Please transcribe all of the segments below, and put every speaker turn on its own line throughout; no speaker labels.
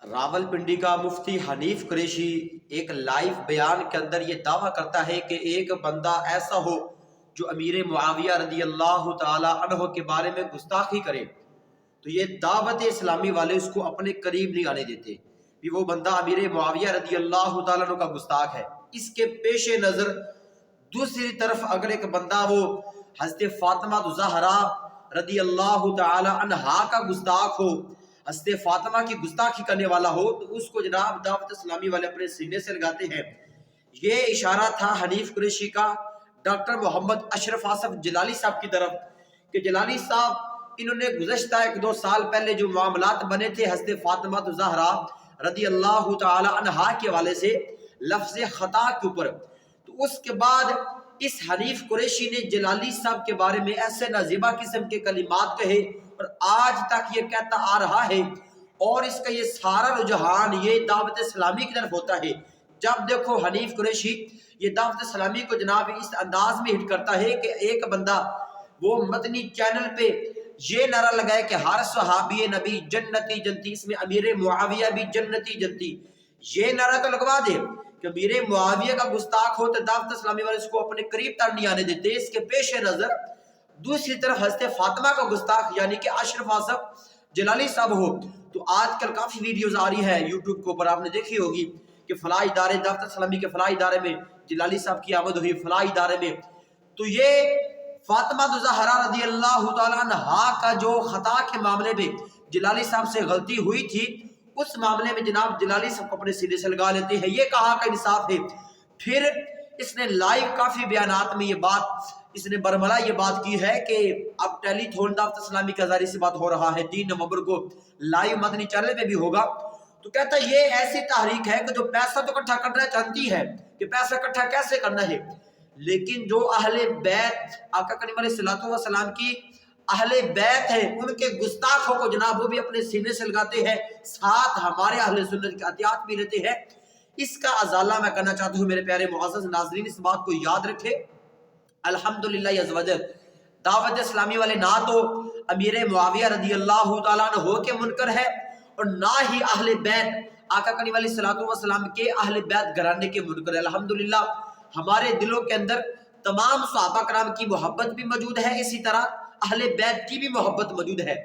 रावलपिंडी का मुफ्ती हनीफ कुरैशी एक लाइव बयान के अंदर ये दावा करता है कि एक बंदा ऐसा हो जो अमीर मुआविया रदी अल्लाह ताला अन्हु के बारे में गुस्ताखी करे, तो ये दावत इस्लामी वाले उसको अपने करीब नहीं आने देते कि वो बंदा अमीर मुआविया रदी अल्लाह ताला अन्हु का गुस्ताख है। इसके पेश नज़र दूसरी तरफ अगर एक बंदा वो हज़रत फातिमा ज़हरा रदी अल्लाह ताला अन्हा का गुस्ताख हो, हज़रत फातिमा की गुस्ताखी करने वाला हो, तो उसको जनाब दावत इस्लामी वाले अपने सीने से लगाते हैं। ये इशारा था हनीफ कुरैशी का डॉक्टर मोहम्मद अशरफ आसफ जलाली साहब की तरफ कि जलाली साहब इन्होंने गुज़श्ता 1-2 साल पहले जो मामलात बने थे हज़रत फातिमा ज़हरा रदी अल्लाह ताला अन्हा के हवाले से लफ्ज़ ख़ता के ऊपर, तो उसके बाद इस हनीफ कुरैशी ने जलाली साहब के बारे में ऐसे नाज़िबा किस्म के कलिमात कहे और आज तक ये कहता आ रहा है। और इसका ये सारा रुझान ये दावत इस्लामी की तरफ होता है। जब देखो हनीफ कुरैशी ये दावत इस्लामी को जनाब इस अंदाज में हिट करता है कि एक बंदा वो मदनी चैनल पे ये नारा लगाए कि हर सहाबी नबी जन्नती जन्नती, इसमें अमीर मुआविया भी जन्नती जन्नती, ये नारा तो लगवा दे कि अमीर मुआविया का गुस्ताख हो तो दावत इस्लामी वाले इसको अपने करीब तक नहीं आने देते। इसके पेश नज़र दूसरी तरफ हज़रत फातिमा का गुस्ताख यानी कि अशरफ आसफ जलाली साहब हो, तो आजकल काफ़ी वीडियोस आ रही है यूट्यूब के ऊपर, आपने देखी होगी कि फलाह इदारे दावत इस्लामी के फलाह इदारे में जलाली साहब की आमद हुई फलाह इदारे में। तो ये फातिमा ज़हरा रदी अल्लाह ताला अन्हा का जो ख़ता के मामले में जलाली साहब से गलती हुई थी, उस मामले में जनाब जलाली साहब को अपने सीने से लगा लेते हैं। ये कहाँ का इंसाफ है। फिर इसने लाइव काफ़ी बयानात में ये बात इसने बरमला ये बात की है कि अब टेलीथॉन दावत इस्लामी के ज़रिए से बात हो रहा है, 3 नवंबर को लाइव मदनी चैनल पे भी होगा। तो कहता है ये ऐसी तहरीक है कि जो पैसा तो इकट्ठा करना चाहती है कि पैसा इकट्ठा कैसे करना है, लेकिन जो अहले बैत आका करीम अलैहिस्सलातु वस्सलाम की अहले बैत है उनके गुस्ताखों को जनाब वो भी अपने सीने से लगाते हैं, साथ हमारे अहले सुन्नत के एहतियात भी लेते हैं। इसका अजाला मैं करना चाहता हूँ मेरे प्यारे मुअज़्ज़ज़ नाज़रीन, इस बात को याद रखे। अल्हम्दुलिल्लाह अज़्ज़ वजल दावत इस्लामी वाले ना तो अमीर मुआविया रदी अल्लाह ताला अन्हु के मुनकर है और ना ही अहले बैत आका करीम अलैहिस्सलातु वस्सलाम के अहले बैत घराने के मुनकर है। अल्हम्दुलिल्लाह हमारे दिलों के अंदर तमाम सहाबा कराम की मोहब्बत भी मौजूद है, इसी तरह अहले बैत की भी मोहब्बत मौजूद है।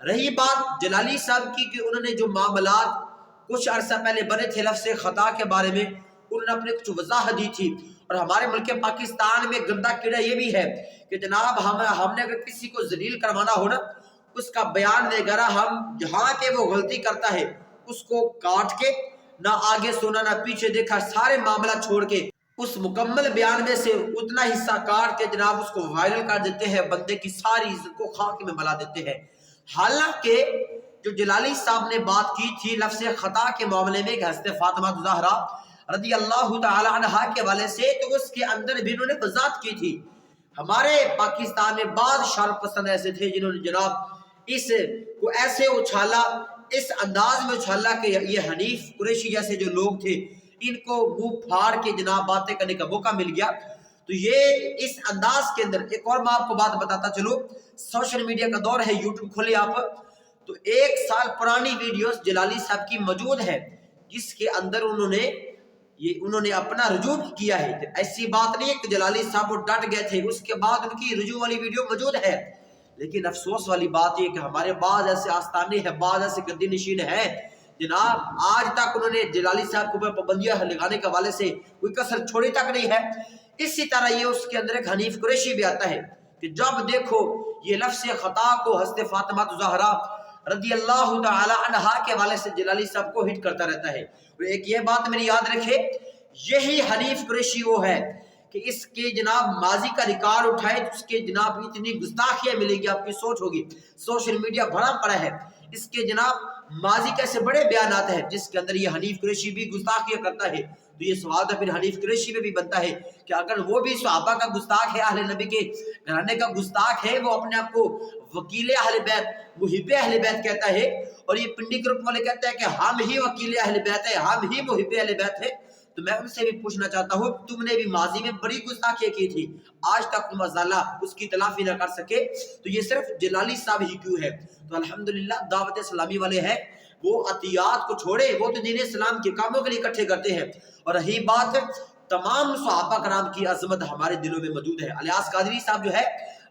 रही बात जलाली साहब की कि उन्होंने जो मामलात कुछ अरसा पहले बने थे लफ्ज़ ख़ता के बारे में, उन्होंने अपने कुछ वजाहत दी थी। और हमारे मुल्क पाकिस्तान में गंदा कीड़ा ये भी है कि जनाब हमने अगर किसी को जलील करवाना हो ना, उसका बयान वगैरह हम जहाँ के वो गलती करता है उसको काट के ना आगे सुना ना पीछे देखा, सारे मामला छोड़ के उस मुकम्मल बयान में से उतना हिस्सा काट के जनाब उसको वायरल कर देते हैं, बंदे की सारी इज्जत को खाक में मिला देते हैं। हालांकि जो जलाली साहब ने बात की थी लफ्ज़ ख़ता के मामले में हज़रत फातिमा ज़हरा रदी अल्लाह ताला अन्हा के हवाले से, तो उसके अंदर भी उन्होंने वज़ाहत की थी। हमारे पाकिस्तान में बाद शर्फ पसंद ऐसे थे जिन्होंने जनाब इस को ऐसे उछाला, इस अंदाज में उछाला कि ये हनीफ कुरैशी जैसे जो लोग थे इनको मुंह फाड़ के जनाब बातें करने का मौका मिल गया। तो ये इस अंदाज के अंदर एक और मैं आपको बात बताता चलो, सोशल मीडिया का दौर है, यूट्यूब खोले आप तो 1 साल पुरानी वीडियोस जलाली साहब की मौजूद है जिसके अंदर उन्होंने अपना रुजू भी किया है। तो ऐसी बात नहीं है कि जलाली साहब वो डट गए थे, उसके बाद उनकी रुजू वाली वीडियो मौजूद है। लेकिन अफसोस वाली बात यह कि हमारे बाद ऐसे आस्थाने हैं, बाद ऐसे गद्दी नशीन है जनाब, आज तक उन्होंने जलाली साहब के ऊपर पाबंदियां लगाने के हवाले से कोई कसर छोड़ी तक नहीं है। इसी तरह ये उसके अंदर एक हनीफ कुरैशी भी आता है कि जब देखो ये लफ्ज़ ख़ता को हज़रत फातिमा ज़हरा रदी अल्लाह ताला अन्हा के हवाले से जलाली साहब को हिट करता रहता है। और एक ये बात मेरी याद रखे, यही हनीफ कुरैशी वो है कि इसके जनाब माजी का रिकॉर्ड उठाए तो उसके जनाब इतनी गुस्ताखियां मिलेगी, आपकी सोच होगी। सोशल मीडिया भरा पड़ा है इसके जनाब माजी कैसे बड़े बयानात हैं जिसके अंदर ये हनीफ कुरैशी भी गुस्ताखियां करता है। तो ये सवाल तो फिर हनीफ कुरैशी में भी बनता है कि अगर वो भी सहाबा का गुस्ताख है, अहले नबी के घराने का गुस्ताख है, वो अपने आप को वकील अहले बैत मुहिब्बे अहले बैत कहता है, और ये पिंडी ग्रुप वाले कहते हैं कि हम ही वकील अहले बैत है, हम ही मुहिब्बे अहले बैत है। तो मैं उनसे भी पूछना चाहता हूँ, तुमने भी माजी में बड़ी गुस्ताखियां की थी, आज तक तुम अज़ाला उसकी तलाफी ना कर सके, तो ये सिर्फ जलाली साहब ही क्यों है। तो अल्हम्दुलिल्लाह दावत इस्लामी वाले हैं وہ عطیات کو چھوڑے، وہ تو دین اسلام کے کاموں کے لیے اکٹھے کرتے ہیں۔ اور رہی بات تمام صحابہ کرام کی عظمت ہمارے دلوں میں موجود ہے۔ الیاس قادری صاحب جو ہے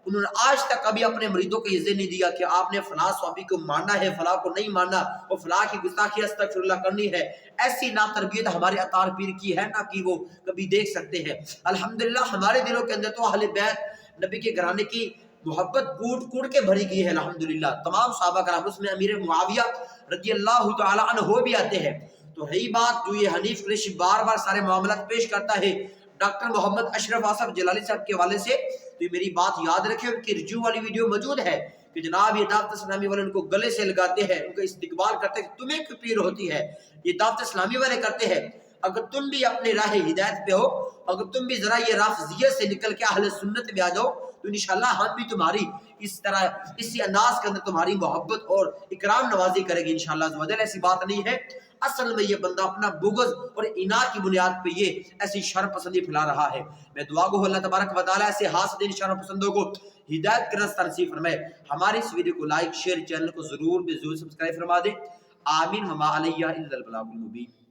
انہوں نے آج تک کبھی اپنے مریدوں کو یہ ذہن نہیں دیا کہ آپ نے فلاں صحابی کو ماننا ہے، فلاں کو نہیں ماننا، اور فلاں کی گستاخی استغفر اللہ کرنی ہے۔ ایسی نا تربیت ہمارے اطہار پیر کی ہے نہ کہ وہ کبھی دیکھ سکتے ہیں۔ الحمدللہ ہمارے دلوں کے اندر تو اہل بیت نبی کے گھرانے کی محبت کوٹ کوٹ کے بھری گئی ہے الحمدللہ۔ تمام صحابہ کرام، اس میں امیر معاویہ رضی اللہ تعالی عنہ بھی آتے ہیں۔ تو رہی بات جو یہ حنیف قریشی بار بار سارے معاملات پیش کرتا ہے ڈاکٹر محمد اشرف آصف جلالی صاحب کے حوالے سے، تو یہ میری بات یاد رکھیں، ان کی رجوع والی ویڈیو موجود ہے کہ جناب یہ دعوت اسلامی والے ان کو گلے سے لگاتے ہیں، ان کا استقبال کرتے ہیں کہ تمہیں کیوں پیر ہوتی ہے، یہ دعوت اسلامی والے کرتے ہیں۔ اگر تم بھی اپنے راہ ہدایت پہ ہو، اگر تم بھی ذرا یہ رافضیت سے نکل کے اہل سنت میں آ جاؤ، تو انشاءاللہ ہم بھی تمہاری اس طرح اسی انداز کے اندر تمہاری محبت اور اکرام نوازی کرے گی انشاءاللہ عز و جل۔ ایسی بات نہیں ہے، اصل میں یہ بندہ اپنا بغض اور اناد کی بنیاد پہ یہ ایسی شر پسندی پھیلا رہا ہے۔ میں دعا گو اللہ تبارک و تعالیٰ ایسے حاسدین شر پسندوں کو ہدایت کا راستہ نصیب فرمائے۔ ہماری اس ویڈیو کو لائک شیئر، چینل کو ضرور سبسکرائب فرما دیں۔ آمین وما علیہ الا البلاغ المبین۔